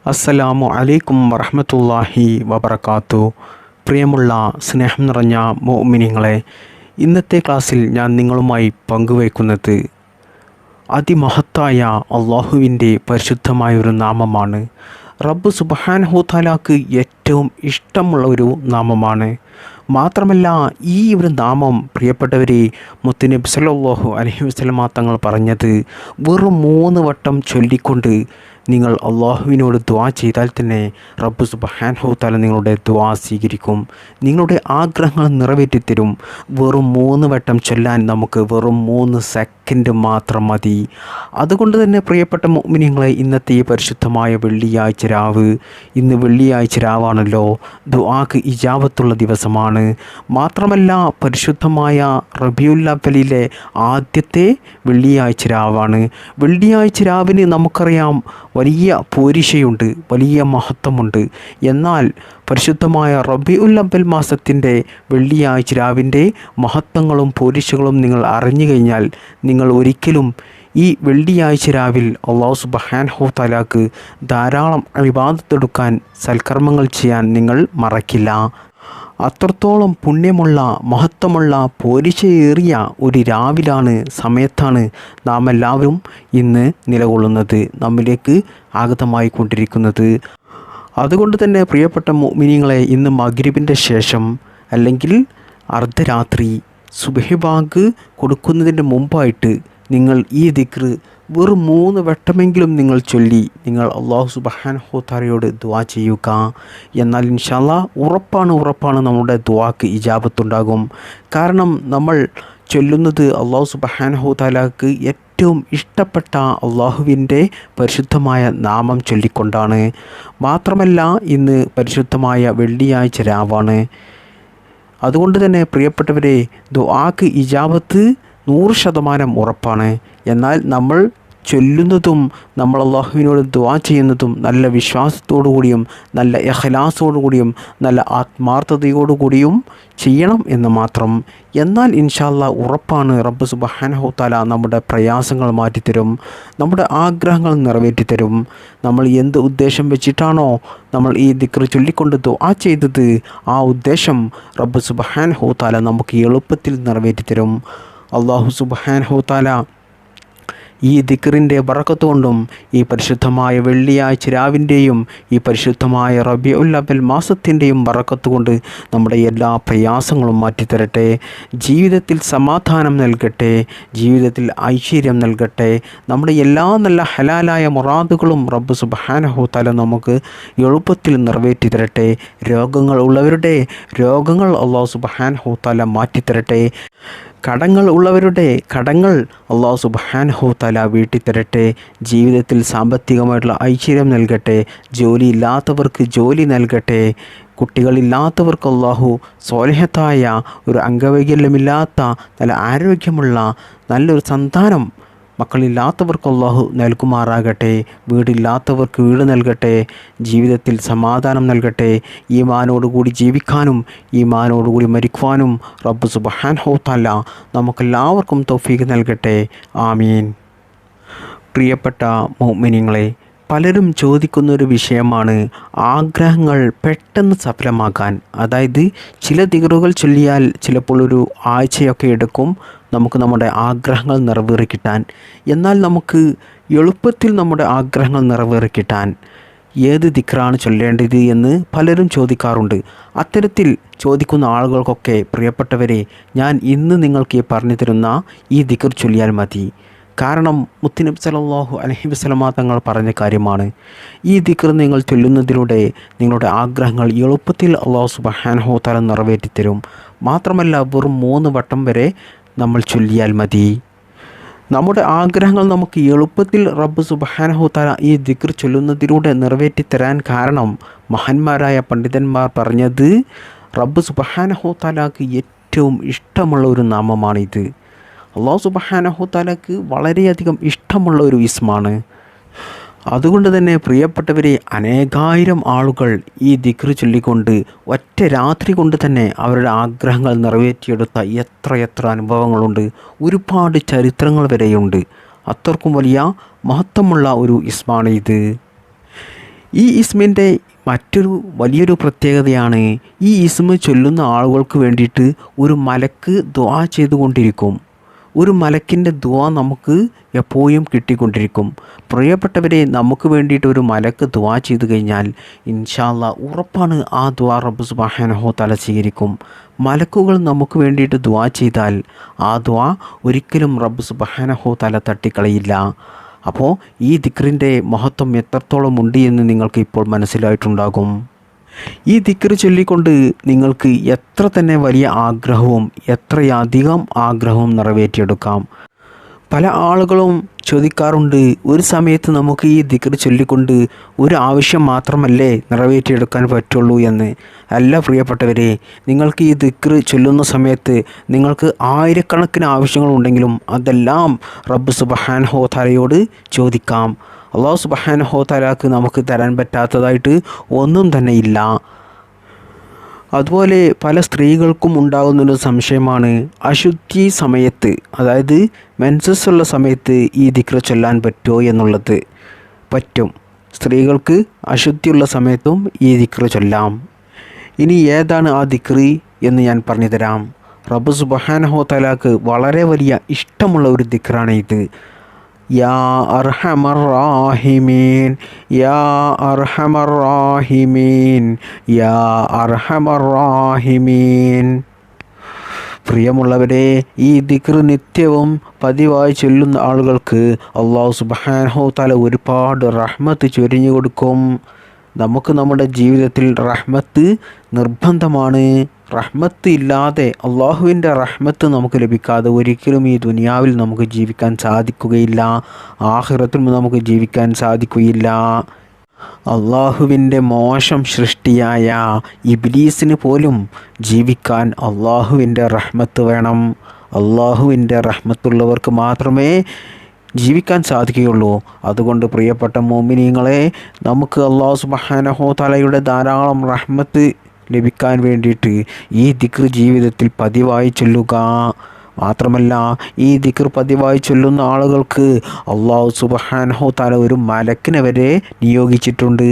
അസ്സലാമു അലൈക്കും വറഹ്മത്തുള്ളാഹി വബറകാത്തു. പ്രിയമുള്ള സ്നേഹം നിറഞ്ഞ മുഅ്മിനീങ്ങളെ, ഇന്നത്തെ ക്ലാസ്സിൽ ഞാൻ നിങ്ങളുമായി പങ്കുവയ്ക്കുന്നത് അതിമഹത്തായ അള്ളാഹുവിൻ്റെ പരിശുദ്ധമായൊരു നാമമാണ്. റബ്ബ് സുബ്ഹാനഹു തആലാക്ക് ഏറ്റവും ഇഷ്ടമുള്ള ഒരു നാമമാണ്. മാത്രമല്ല, ഈ ഒരു നാമം പ്രിയപ്പെട്ടവരെ മുത്തുനബി സല്ലല്ലാഹു അലൈഹി വസല്ലമ തങ്ങൾ പറഞ്ഞത് വെറും 3 വട്ടം ചൊല്ലിക്കൊണ്ട് നിങ്ങൾ അള്ളാഹുവിനോട് ദുആ ചെയ്താൽ തന്നെ റബ്ബ് സുബ്ഹാനഹു തആല നിങ്ങളുടെ ദുആ സ്വീകരിക്കും, നിങ്ങളുടെ ആഗ്രഹങ്ങൾ നിറവേറ്റിത്തരും. വെറും 3 വട്ടം ചൊല്ലാൻ നമുക്ക് വെറും 3 സെക്കൻഡ് മാത്രം മതി. അതുകൊണ്ട് തന്നെ പ്രിയപ്പെട്ട മുഅ്മിനീങ്ങളെ, ഇന്നത്തെ ഈ പരിശുദ്ധമായ വെള്ളിയാഴ്ച രാവ്, ഇന്ന് വെള്ളിയാഴ്ച രാവാണല്ലോ, ദുആക്ക് ഇജാബത്തുള്ള ദിവസമാണ്. മാത്രമല്ല, പരിശുദ്ധമായ റബീഉൽ അവ്വലിലെ ആദ്യത്തെ വെള്ളിയാഴ്ച രാവാണ്. വെള്ളിയാഴ്ച രാവിന് നമുക്കറിയാം വലിയ പോരിശയുണ്ട്, വലിയ മഹത്വമുണ്ട്. എന്നാൽ പരിശുദ്ധമായ റബീഉൽ അവ്വൽ മാസത്തിൻ്റെ വെള്ളിയാഴ്ച രാവിൻ്റെ മഹത്വങ്ങളും പോരിശകളും നിങ്ങൾ അറിഞ്ഞു കഴിഞ്ഞാൽ നിങ്ങൾ ഒരിക്കലും ഈ വെള്ളിയാഴ്ച രാവിൽ അല്ലാഹു സുബ്ഹാനഹു തആലാക്ക് ധാരാളം ഇബാദത്തെടുക്കാൻ, സൽക്കർമ്മങ്ങൾ ചെയ്യാൻ നിങ്ങൾ മറക്കില്ല. അത്രത്തോളം പുണ്യമുള്ള, മഹത്വമുള്ള, പോരിശയേറിയ ഒരു രാവിലാണ്, സമയത്താണ് നാം എല്ലാവരും ഇന്ന് നിലകൊള്ളുന്നത്, നമ്മിലേക്ക് ആഗതമായി കൊണ്ടിരിക്കുന്നത്. അതുകൊണ്ട് തന്നെ പ്രിയപ്പെട്ട മുഅ്മിനീങ്ങളെ, ഇന്ന് മഗ്രിബിൻ്റെ ശേഷം അല്ലെങ്കിൽ അർദ്ധരാത്രി സുബ്ഹി ബാങ്ക് കൊടുക്കുന്നതിൻ്റെ മുമ്പായിട്ട് നിങ്ങൾ ഈ ദിക്ർ വെറും 3 വട്ടമെങ്കിലും നിങ്ങൾ ചൊല്ലി നിങ്ങൾ അല്ലാഹു സുബ്ഹാനഹു തആലയോട് ദുആ ചെയ്യുക. എന്നാൽ ഇൻഷാ അല്ലാഹ് ഉറപ്പാണ് നമ്മുടെ ദുആക്ക് ഇജാബത്തുണ്ടാകും. കാരണം നമ്മൾ ചൊല്ലുന്നത് അല്ലാഹു സുബ്ഹാനഹു തആലക്ക് ഏറ്റവും ഇഷ്ടപ്പെട്ട അള്ളാഹുവിൻ്റെ പരിശുദ്ധമായ നാമം ചൊല്ലിക്കൊണ്ടാണ്. മാത്രമല്ല, ഇന്ന് പരിശുദ്ധമായ വെള്ളിയാഴ്ച രാവാണ്. അതുകൊണ്ട് തന്നെ പ്രിയപ്പെട്ടവരെ, ദുആക്ക് ഇജാബത്ത് 100% ഉറപ്പാണ്. എന്നാൽ നമ്മൾ ചൊല്ലുന്നതും നമ്മൾ അള്ളാഹുവിനോട് ദുആ ചെയ്യുന്നതും നല്ല വിശ്വാസത്തോടു കൂടിയും നല്ല ഇഖ്ലാസോടു കൂടിയും നല്ല ആത്മാർത്ഥതയോടു കൂടിയും ചെയ്യണം എന്ന് മാത്രം. എന്നാൽ ഇൻഷാ അല്ലാഹ് ഉറപ്പാണ്, റബ്ബ് സുബ്ഹാനഹു തആല നമ്മുടെ പ്രയാസങ്ങൾ മാറ്റിത്തരും, നമ്മുടെ ആഗ്രഹങ്ങൾ നിറവേറ്റിത്തരും. നമ്മൾ എന്ത് ഉദ്ദേശം വെച്ചിട്ടാണോ നമ്മൾ ഈ ദിക്ർ ചൊല്ലിക്കൊണ്ട് ദുആ ചെയ്തത്, ആ ഉദ്ദേശം റബ്ബ് സുബ്ഹാനഹു തആല നമുക്ക് എളുപ്പത്തിൽ നിറവേറ്റിത്തരും. അല്ലാഹു സുബ്ഹാനഹു തആല ഈ ദിക്റിൻ്റെ ബറക്കത്ത് കൊണ്ടും ഈ പരിശുദ്ധമായ വെള്ളിയാഴ്ച രാവിൻ്റെയും ഈ പരിശുദ്ധമായ റബീഉൽ അവ്വൽ മാസത്തിൻ്റെയും ബറക്കത്ത് കൊണ്ട് നമ്മുടെ എല്ലാ പ്രയാസങ്ങളും മാറ്റിത്തരട്ടെ, ജീവിതത്തിൽ സമാധാനം നൽകട്ടെ, ജീവിതത്തിൽ ഐശ്വര്യം നൽകട്ടെ. നമ്മുടെ എല്ലാ നല്ല ഹലാലായ മുറാദുകളും റബ്ബ് സുബ്ഹാനഹു തആല നമുക്ക് എളുപ്പത്തിൽ നിറവേറ്റി തരട്ടെ. രോഗങ്ങൾ ഉള്ളവരുടെ രോഗങ്ങൾ അല്ലാഹു സുബ്ഹാനഹു തആല മാറ്റിത്തരട്ടെ. കടങ്ങൾ ഉള്ളവരുടെ കടങ്ങൾ അല്ലാഹു സുബ്ഹാനഹു തആല വീട്ടിത്തരട്ടെ. ജീവിതത്തിൽ സാമ്പത്തികമായിട്ടുള്ള ഐശ്വര്യം നൽകട്ടെ. ജോലി ഇല്ലാത്തവർക്ക് ജോലി നൽകട്ടെ. കുട്ടികളില്ലാത്തവർക്ക് അല്ലാഹു സ്വാലിഹത്തായ ഒരു അംഗവൈകല്യമില്ലാത്ത നല്ല ആരോഗ്യമുള്ള നല്ലൊരു സന്താനം മക്കളില്ലാത്തവർക്ക് അല്ലാഹു നൽകുമാറാകട്ടെ. വീടില്ലാത്തവർക്ക് വീട് നൽകട്ടെ. ജീവിതത്തിൽ സമാധാനം നൽകട്ടെ. ഈമാനോടുകൂടി ജീവിക്കാനും ഈമാനോടുകൂടി മരിക്കുവാനും റബ്ബ് സുബ്ഹാനഹു തആല നമുക്കെല്ലാവർക്കും തൗഫീഖ് നൽകട്ടെ. ആമീൻ. പ്രിയപ്പെട്ട മുഅ്മിനീങ്ങളെ, പലരും ചോദിക്കുന്നൊരു വിഷയമാണ് ആഗ്രഹങ്ങൾ പെട്ടെന്ന് സഫലമാക്കാൻ. അതായത് ചില ദിക്റുകൾ ചൊല്ലിയാൽ ചിലപ്പോൾ ഒരു ആഴ്ചയൊക്കെ എടുക്കും നമുക്ക് നമ്മുടെ ആഗ്രഹങ്ങൾ നിറവേറിക്കിട്ടാൻ. എന്നാൽ നമുക്ക് എളുപ്പത്തിൽ നമ്മുടെ ആഗ്രഹങ്ങൾ നിറവേറിക്കിട്ടാൻ ഏത് ദിക്റാണ് ചൊല്ലേണ്ടത് എന്ന് പലരും ചോദിക്കാറുണ്ട്. അത്തരത്തിൽ ചോദിക്കുന്ന ആളുകൾക്കൊക്കെ പ്രിയപ്പെട്ടവരെ, ഞാൻ ഇന്ന് നിങ്ങൾക്ക് പറഞ്ഞു തരുന്ന ഈ ദിക്ർ ചൊല്ലിയാൽ മതി. കാരണം മുത്തുനബി സല്ലല്ലാഹു അലൈഹി വസല്ലമ തങ്ങൾ പറഞ്ഞ കാര്യമാണ്. ഈ ദിക്ർ നിങ്ങൾ ചൊല്ലുന്നതിലൂടെ നിങ്ങളുടെ ആഗ്രഹങ്ങൾ എളുപ്പത്തിൽ അല്ലാഹു സുബ്ഹാനഹു തആല നിറവേറ്റിത്തരും. മാത്രമല്ല, വെറും 3 വട്ടം വരെ നമ്മൾ ചൊല്ലിയാൽ മതി. നമ്മുടെ ആഗ്രഹങ്ങൾ നമുക്ക് എളുപ്പത്തിൽ റബ്ബ് സുബ്ഹാനഹു തആല ഈ ദിക്ർ ചൊല്ലുന്നതിലൂടെ നിറവേറ്റിത്തരാൻ കാരണം മഹാന്മാരായ പണ്ഡിതന്മാർ പറഞ്ഞത് റബ്ബ് സുബ്ഹാനഹു തആലക്ക് ഏറ്റവും ഇഷ്ടമുള്ള ഒരു നാമമാണിത്. അല്ലാഹു സുബ്ഹാനഹു തആലക്ക് വളരെയധികം ഇഷ്ടമുള്ള ഒരു ഇസ്മാണ്. അതുകൊണ്ട് തന്നെ പ്രിയപ്പെട്ടവരെ, അനേകായിരം ആളുകൾ ഈ ദിക്ർ ചൊല്ലിക്കൊണ്ട് ഒറ്റ രാത്രി കൊണ്ട് തന്നെ അവരുടെ ആഗ്രഹങ്ങൾ നിറവേറ്റിയെടുത്ത എത്ര അനുഭവങ്ങളുണ്ട്. ഒരുപാട് ചരിത്രങ്ങൾ വരെയുണ്ട്. അത്രക്കും വലിയ മഹത്വമുള്ള ഒരു ഇസ്മാണ് ഇത്. ഈ ഇസ്മിൻ്റെ മറ്റൊരു വലിയൊരു പ്രത്യേകതയാണ്, ഈ ഇസ്മ ചൊല്ലുന്ന ആളുകൾക്ക് വേണ്ടിയിട്ട് ഒരു മലക്ക് ദുആ ചെയ്തുകൊണ്ടിരിക്കും. ഒരു മലക്കിൻ്റെ ദുആ നമുക്ക് എപ്പോഴും കിട്ടിക്കൊണ്ടിരിക്കും. പ്രിയപ്പെട്ടവരെ, നമുക്ക് വേണ്ടിയിട്ട് ഒരു മലക്ക് ദുആ ചെയ്തു കഴിഞ്ഞാൽ ഇൻഷാ അല്ലാഹ് ഉറപ്പാണ് ആ ദുആ റബ്ബ് സുബ്ഹാനഹു തആല സ്വീകരിക്കും. മലക്കുകൾ നമുക്ക് വേണ്ടിയിട്ട് ദുആ ചെയ്താൽ ആ ദുആ ഒരിക്കലും റബ്ബ് സുബ്ഹാനഹു തആല തട്ടിക്കളയില്ല. അപ്പോൾ ഈ ദിക്റിൻ്റെ മഹത്വം എത്രത്തോളം ഉണ്ട് എന്ന് നിങ്ങൾക്ക് ഇപ്പോൾ മനസ്സിലായിട്ടുണ്ടാകും. ഈ ദിക്ർ ചൊല്ലിക്കൊണ്ട് നിങ്ങൾക്ക് എത്ര തന്നെ വലിയ ആഗ്രഹവും എത്രയധികം ആഗ്രഹവും നിറവേറ്റിയെടുക്കാം. പല ആളുകളും ചോദിക്കാറുണ്ട്, ഒരു സമയത്ത് നമുക്ക് ഈ ദിക്ർ ചൊല്ലിക്കൊണ്ട് ഒരു ആവശ്യം മാത്രമല്ലേ നിറവേറ്റിയെടുക്കാൻ പറ്റുള്ളൂ എന്ന്. അല്ല പ്രിയപ്പെട്ടവരെ, നിങ്ങൾക്ക് ഈ ദിക്ർ ചൊല്ലുന്ന സമയത്ത് നിങ്ങൾക്ക് ആയിരക്കണക്കിന് ആവശ്യങ്ങളുണ്ടെങ്കിലും അതെല്ലാം റബ്ബ് സുബ്ഹാനഹു തആലയോട് ചോദിക്കാം. അല്ലാഹു സുബ്ഹാനഹു തആലക്ക് നമുക്ക് തരാൻ പറ്റാത്തതായിട്ട് ഒന്നും തന്നെ ഇല്ല. അതുപോലെ പല സ്ത്രീകൾക്കും ഉണ്ടാകുന്നൊരു സംശയമാണ്, അശുദ്ധി സമയത്ത്, അതായത് മെൻസസ് ഉള്ള സമയത്ത് ഈ ദിക്ർ ചൊല്ലാൻ പറ്റുമോ എന്നുള്ളത്. പറ്റും. സ്ത്രീകൾക്ക് അശുദ്ധിയുള്ള സമയത്തും ഈ ദിക്ർ ചൊല്ലാം. ഇനി ഏതാണ് ആ ദിക്ർ എന്ന് ഞാൻ പറഞ്ഞു തരാം. റബ്ബ് സുബ്ഹാനഹു തആലക്ക് വളരെ വലിയ ഇഷ്ടമുള്ള ഒരു ദിക്റാണ് ഇത്. യാ അർഹമർ റാഹിമീൻ, യാ അർഹമർ റാഹിമീൻ, യാ അർഹമർ റാഹിമീൻ. പ്രിയമുള്ളവരെ, ഈ ദിക്ർ നിത്യവും പതിവായി ചൊല്ലുന്ന ആളുകൾക്ക് അല്ലാഹു സുബ്ഹാനഹു തആല ഒരുപാട് റഹ്മത്ത് ചൊരിഞ്ഞു കൊടുക്കും. നമുക്ക് നമ്മുടെ ജീവിതത്തിൽ റഹ്മത്ത് നിർബന്ധമാണ്. റഹ്മത്ത് ഇല്ലാതെ, അള്ളാഹുവിൻ്റെ റഹ്മത്ത് നമുക്ക് ലഭിക്കാതെ ഒരിക്കലും ഈ ദുനിയാവിൽ നമുക്ക് ജീവിക്കാൻ സാധിക്കുകയില്ല, ആഖിറത്തിലും നമുക്ക് ജീവിക്കാൻ സാധിക്കുകയില്ല. അള്ളാഹുവിൻ്റെ മോശം സൃഷ്ടിയായ ഇബ്ലീസിന് പോലും ജീവിക്കാൻ അള്ളാഹുവിൻ്റെ റഹ്മത്ത് വേണം. അള്ളാഹുവിൻ്റെ റഹ്മത്തുള്ളവർക്ക് മാത്രമേ ജീവിക്കാൻ സാധിക്കുകയുള്ളൂ. അതുകൊണ്ട് പ്രിയപ്പെട്ട മുഅ്മിനീങ്ങളെ, നമുക്ക് അല്ലാഹു സുബ്ഹാനഹു തആലയുടെ ധാരാളം റഹ്മത്ത് ലഭിക്കാൻ വേണ്ടിയിട്ട് ഈ ദിക്ർ ജീവിതത്തിൽ പതിവായി ചൊല്ലുക. മാത്രമല്ല, ഈ ദിക്ർ പതിവായി ചൊല്ലുന്ന ആളുകൾക്ക് അല്ലാഹു സുബ്ഹാനഹു തആല ഒരു മലക്കിനെ വരെ നിയോഗിച്ചിട്ടുണ്ട്.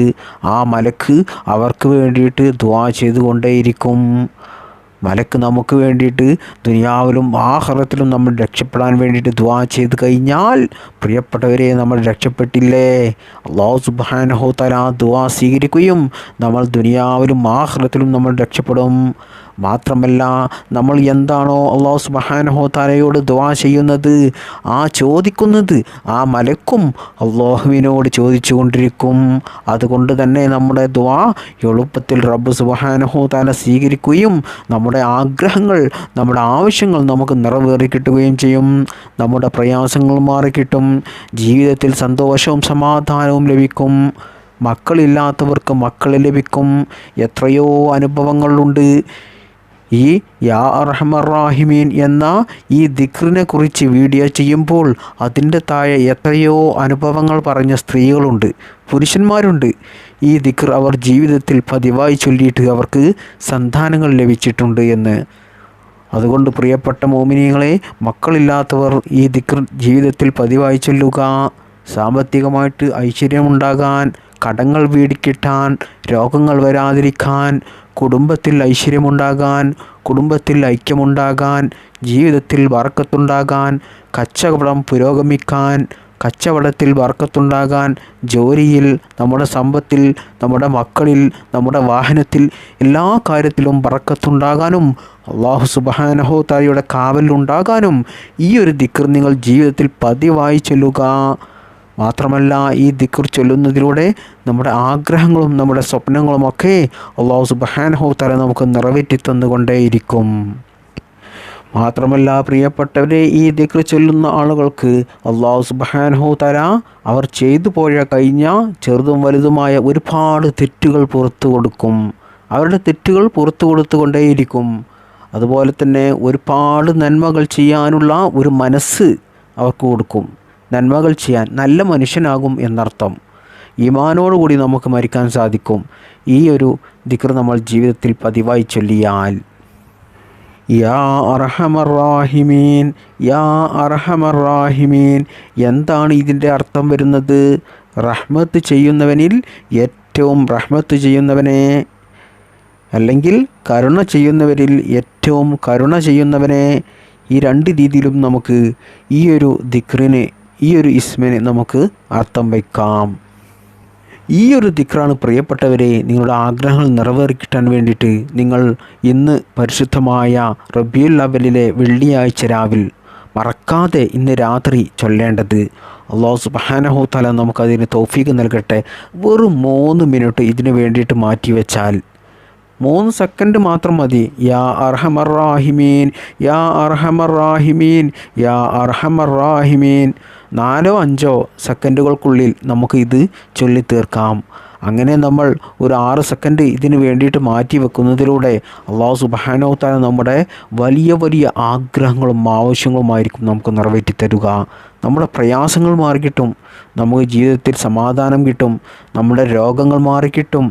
ആ മലക്ക് അവർക്ക് വേണ്ടിയിട്ട് ദുആ ചെയ്തുകൊണ്ടേയിരിക്കും. മലക്ക് നമുക്ക് വേണ്ടിയിട്ട് ദുനിയാവിലും ആഖിറത്തിലും നമ്മൾ രക്ഷപ്പെടാൻ വേണ്ടിയിട്ട് ദുആ ചെയ്ത് കഴിഞ്ഞാൽ പ്രിയപ്പെട്ടവരെ, നമ്മൾ രക്ഷപ്പെട്ടില്ലേ. അല്ലാഹു സുബ്ഹാനഹു തആല ആ ദുആ സ്വീകരിക്കുകയും നമ്മൾ ദുനിയാവിലും ആഖിറത്തിലും നമ്മൾ രക്ഷപ്പെടും. മാത്രമല്ല, നമ്മൾ എന്താണോ അല്ലാഹു സുബ്ഹാനഹു തആലയോട് ദുആ ചെയ്യുന്നത്, ആ ചോദിക്കുന്നത് ആ മലക്കും അല്ലാഹുവിനോട് ചോദിച്ചു കൊണ്ടിരിക്കും. അതുകൊണ്ട് തന്നെ നമ്മുടെ ദുആ എളുപ്പത്തിൽ റബ്ബ് സുബ്ഹാനഹു തആല സ്വീകരിക്കുകയും നമ്മുടെ ആഗ്രഹങ്ങൾ, നമ്മുടെ ആവശ്യങ്ങൾ നമുക്ക് നിറവേറി കിട്ടുകയും ചെയ്യും. നമ്മുടെ പ്രയാസങ്ങൾ മാറിക്കിട്ടും. ജീവിതത്തിൽ സന്തോഷവും സമാധാനവും ലഭിക്കും. മക്കളില്ലാത്തവർക്ക് മക്കൾ ലഭിക്കും. എത്രയോ അനുഭവങ്ങളുണ്ട്. ഈ യാ അർഹമർ റാഹിമീൻ എന്ന ഈ ദിക്റിനെ കുറിച്ച് വീഡിയോ ചെയ്യുമ്പോൾ അതിൻ്റെ താഴെ എത്രയോ അനുഭവങ്ങൾ പറഞ്ഞ സ്ത്രീകളുണ്ട്, പുരുഷന്മാരുണ്ട്. ഈ ദിക്ർ അവർ ജീവിതത്തിൽ പതിവായി ചൊല്ലിയിട്ട് അവർക്ക് സന്താനങ്ങൾ ലഭിച്ചിട്ടുണ്ട് എന്ന്. അതുകൊണ്ട് പ്രിയപ്പെട്ട മോമിനിയങ്ങളെ, മക്കളില്ലാത്തവർ ഈ ദിക്ർ ജീവിതത്തിൽ പതിവായി ചൊല്ലുക. സാമ്പത്തികമായിട്ട് ഐശ്വര്യമുണ്ടാകാൻ, കടങ്ങൾ വീടിക്കിട്ടാൻ, രോഗങ്ങൾ വരാതിരിക്കാൻ, കുടുംബത്തിൽ ഐശ്വര്യമുണ്ടാകാൻ, കുടുംബത്തിൽ ഐക്യമുണ്ടാകാൻ, ജീവിതത്തിൽ ബർക്കത്തുണ്ടാകാൻ, കച്ചവടം പുരോഗമിക്കാൻ, കച്ചവടത്തിൽ ബർക്കത്തുണ്ടാകാൻ, ജോലിയിൽ, നമ്മുടെ സമ്പത്തിൽ, നമ്മുടെ മക്കളിൽ, നമ്മുടെ വാഹനത്തിൽ, എല്ലാ കാര്യത്തിലും ബർക്കത്തുണ്ടാകാനും അല്ലാഹു സുബ്ഹാനഹു തആലയുടെ കാവലുണ്ടാകാനും ഈ ഒരു ദിക്ർ നിങ്ങൾ ജീവിതത്തിൽ പതിവായി ചൊല്ലുക. മാത്രമല്ല, ഈ ദിക്ർ ചൊല്ലുന്നതിലൂടെ നമ്മുടെ ആഗ്രഹങ്ങളും നമ്മുടെ സ്വപ്നങ്ങളുമൊക്കെ അല്ലാഹു സുബ്ഹാനഹു തആല നമുക്ക് നിറവേറ്റി തന്നുകൊണ്ടേയിരിക്കും. മാത്രമല്ല പ്രിയപ്പെട്ടവരെ, ഈ ദിക്ർ ചൊല്ലുന്ന ആളുകൾക്ക് അല്ലാഹു സുബ്ഹാനഹു തആല അവർ ചെയ്തു പോയ കഴിഞ്ഞ ചെറുതും വലുതുമായ ഒരുപാട് തെറ്റുകൾ പുറത്തു കൊടുക്കും. അവരുടെ തെറ്റുകൾ പുറത്തു കൊടുത്തുകൊണ്ടേയിരിക്കും. അതുപോലെ തന്നെ ഒരുപാട് നന്മകൾ ചെയ്യാനുള്ള ഒരു മനസ്സ് അവർക്ക് കൊടുക്കും. നന്മകൾ ചെയ്യാൻ നല്ല മനുഷ്യനാകും എന്നർത്ഥം. ഈമാനോടുകൂടി നമുക്ക് മരിക്കാൻ സാധിക്കും ഈ ഒരു ദിക്ർ നമ്മൾ ജീവിതത്തിൽ പതിവായി ചൊല്ലിയാൽ. യാ അർഹമർ റാഹിമീൻ, യാ അർഹമർ റാഹിമീൻ. എന്താണ് ഇതിൻ്റെ അർത്ഥം വരുന്നത്? റഹ്മത്ത് ചെയ്യുന്നവനിൽ ഏറ്റവും ഏറ്റവും റഹ്മത്ത് ചെയ്യുന്നവനെ, അല്ലെങ്കിൽ കരുണ ചെയ്യുന്നവരിൽ ഏറ്റവും കരുണ ചെയ്യുന്നവനെ, ഈ രണ്ട് രീതിയിലും നമുക്ക് ഈ ഒരു ദിക്റിന്, ഈ ഒരു ഇസ്മിന് നമുക്ക് അർത്ഥം വയ്ക്കാം. ഈ ഒരു ദിക്റാണ് പ്രിയപ്പെട്ടവരെ നിങ്ങളുടെ ആഗ്രഹങ്ങൾ നിറവേറിക്കിട്ടാൻ വേണ്ടിയിട്ട് നിങ്ങൾ ഇന്ന് പരിശുദ്ധമായ റബീഉൽ അവ്വലിലെ വെള്ളിയാഴ്ച രാവിൽ മറക്കാതെ ഇന്ന് രാത്രി ചൊല്ലേണ്ടത്. അല്ലാഹു സുബ്ഹാനഹു തആല നമുക്കതിന് തൗഫീഖ് നൽകട്ടെ. വെറും 3 മിനിറ്റ് ഇതിനു വേണ്ടിയിട്ട് മാറ്റിവെച്ചാൽ 3 സെക്കൻഡ് മാത്രം മതി. യാ അർഹമർ റാഹിമീൻ, യാ അർഹമർ റാഹിമീൻ, യാ അർഹമർ റാഹിമീൻ. 4-5 സെക്കൻഡുകൾക്കുള്ളിൽ നമുക്ക് ഇത് ചൊല്ലി തീർക്കാം. അങ്ങനെ നമ്മൾ ഒരു 6 സെക്കൻഡ് ഇതിന് വേണ്ടിയിട്ട് മാറ്റി വെക്കുന്നതിലൂടെ അല്ലാഹു സുബ്ഹാനഹു തആല നമ്മുടെ വലിയ വലിയ ആഗ്രഹങ്ങളും ആവശ്യങ്ങളുമായിരിക്കും നമുക്ക് നിറവേറ്റി തരുക. നമ്മുടെ പ്രയാസങ്ങൾ മാറിക്കിട്ടും, നമുക്ക് ജീവിതത്തിൽ സമാധാനം കിട്ടും, നമ്മുടെ രോഗങ്ങൾ മാറിക്കിട്ടും.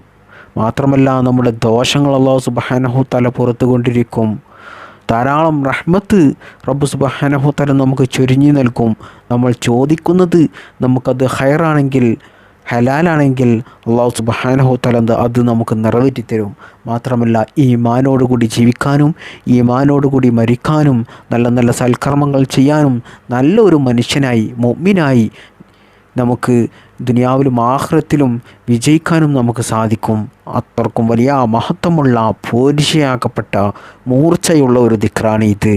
മാത്രമല്ല നമ്മുടെ ദോഷങ്ങൾ അല്ലാഹു സുബ്ഹാനഹു തആല പുറത്തു കൊണ്ടിരിക്കും. ധാരാളം റഹ്മത്ത് റബ്ബ് സുബ്ഹാനഹു തആല നമുക്ക് ചൊരിഞ്ഞു നൽകും. നമ്മൾ ചോദിക്കുന്നത് നമുക്കത് ഖൈറാണെങ്കിൽ, ഹലാലാണെങ്കിൽ അല്ലാഹു സുബ്ഹാനഹു തആല അത് നമുക്ക് നിറവേറ്റി തരും. മാത്രമല്ല ഈമാനോടുകൂടി ജീവിക്കാനും ഈമാനോടുകൂടി മരിക്കാനും നല്ല നല്ല സൽക്കർമ്മങ്ങൾ ചെയ്യാനും നല്ലൊരു മനുഷ്യനായി മുഅ്മിനായി നമുക്ക് ദുനിയാവിലും ആഖിറത്തിലും വിജയിക്കാനും നമുക്ക് സാധിക്കും. അത്രക്കും വലിയ മഹത്വമുള്ള പോരിശയാക്കപ്പെട്ട മൂർച്ചയുള്ള ഒരു ദിക്റാണ് ഇത്.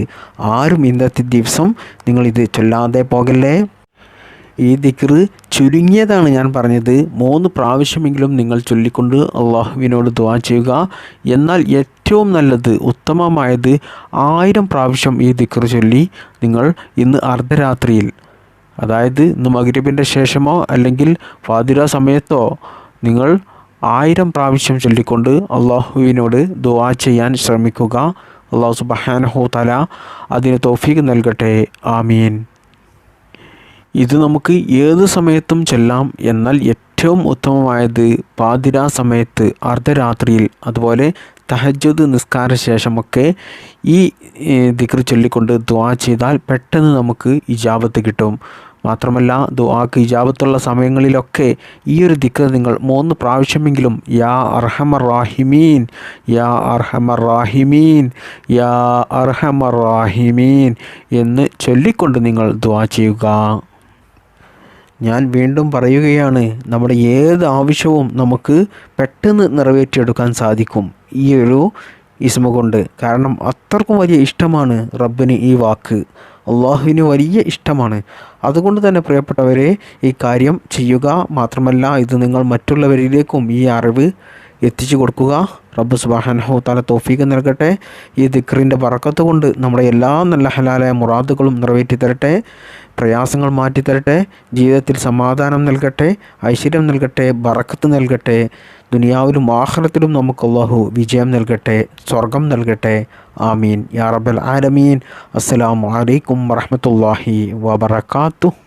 ആരും ഇന്നത്തെ ദിവസം നിങ്ങളിത് ചൊല്ലാതെ പോകല്ലേ. ഈ ദിക്ർ ചുരുങ്ങിയതാണ് ഞാൻ പറഞ്ഞത്. 3 പ്രാവശ്യമെങ്കിലും നിങ്ങൾ ചൊല്ലിക്കൊണ്ട് അള്ളാഹുവിനോട് ദുആ ചെയ്യുക. എന്നാൽ ഏറ്റവും നല്ലത്, ഉത്തമമായത് 1000 പ്രാവശ്യം ഈ ദിക്ർ ചൊല്ലി നിങ്ങൾ ഇന്ന് അർദ്ധരാത്രിയിൽ, അതായത് ഇന്ന് മഗ്‌രിബിൻ്റെ ശേഷമോ അല്ലെങ്കിൽ ഫാതിറ സമയത്തോ നിങ്ങൾ 1000 പ്രാവശ്യം ചൊല്ലിക്കൊണ്ട് അള്ളാഹുവിനോട് ദുആ ചെയ്യാൻ ശ്രമിക്കുക. അല്ലാഹു സുബ്ഹാനഹു തആല അതിന് തൗഫീഖ് നൽകട്ടെ. ആമീൻ. ഇത് നമുക്ക് ഏത് സമയത്തും ചൊല്ലാം. എന്നാൽ ഏറ്റവും ഉത്തമമായത് പാതിര സമയത്ത്, അർദ്ധരാത്രിയിൽ, അതുപോലെ തഹജ്ജുദ് നിസ്കാര ശേഷമൊക്കെ ഈ ദിക്ർ ചൊല്ലിക്കൊണ്ട് ദുആ ചെയ്താൽ പെട്ടെന്ന് നമുക്ക് ഇജാബത്ത് കിട്ടും. മാത്രമല്ല ദുആക്ക് ഇജാബത്തുള്ള സമയങ്ങളിലൊക്കെ ഈ ഒരു ദിക്ർ നിങ്ങൾ 3 പ്രാവശ്യമെങ്കിലും യാ അർഹമർ റാഹിമീൻ, യാ അർഹമർ റാഹിമീൻ, യാ അർഹമർ റാഹിമീൻ എന്ന് ചൊല്ലിക്കൊണ്ട് നിങ്ങൾ ദുആ ചെയ്യുക. ഞാൻ വീണ്ടും പറയുകയാണ്, നമ്മുടെ ഏത് ആവശ്യവും നമുക്ക് പെട്ടെന്ന് നിറവേറ്റിയെടുക്കാൻ സാധിക്കും ഈ ഒരു ഇസ്മ കൊണ്ട്. കാരണം അത്രക്കും വലിയ ഇഷ്ടമാണ് റബ്ബിന് ഈ വാക്ക്, അള്ളാഹുവിന് വലിയ ഇഷ്ടമാണ്. അതുകൊണ്ട് തന്നെ പ്രിയപ്പെട്ടവരെ ഈ കാര്യം ചെയ്യുക. മാത്രമല്ല ഇത് നിങ്ങൾ മറ്റുള്ളവരിലേക്കും ഈ അറിവ് എത്തിച്ചു കൊടുക്കുക. റബ്ബ് സുബ്ഹാനഹു തആല തൗഫീഖ് നൽകട്ടെ. ഈ ദിക്റിൻ്റെ ബറക്കത്ത് കൊണ്ട് നമ്മുടെ എല്ലാ നല്ല ഹലാലായ മുറാദുകളും നിറവേറ്റി തരട്ടെ, പ്രയാസങ്ങൾ മാറ്റി തരട്ടെ, ജീവിതത്തിൽ സമാധാനം നൽകട്ടെ, ഐശ്വര്യം നൽകട്ടെ, ബറക്കത്ത് നൽകട്ടെ. ദുനിയാവിലും ആഖിറത്തിലും നമുക്ക് അല്ലാഹു വിജയം നൽകട്ടെ, സ്വർഗം നൽകട്ടെ. ആമീൻ യാ റബ്ബൽ ആലമീൻ. അസ്സലാമു അലൈക്കും വറഹ്മത്തുള്ളാഹി വബറകാതുഹു.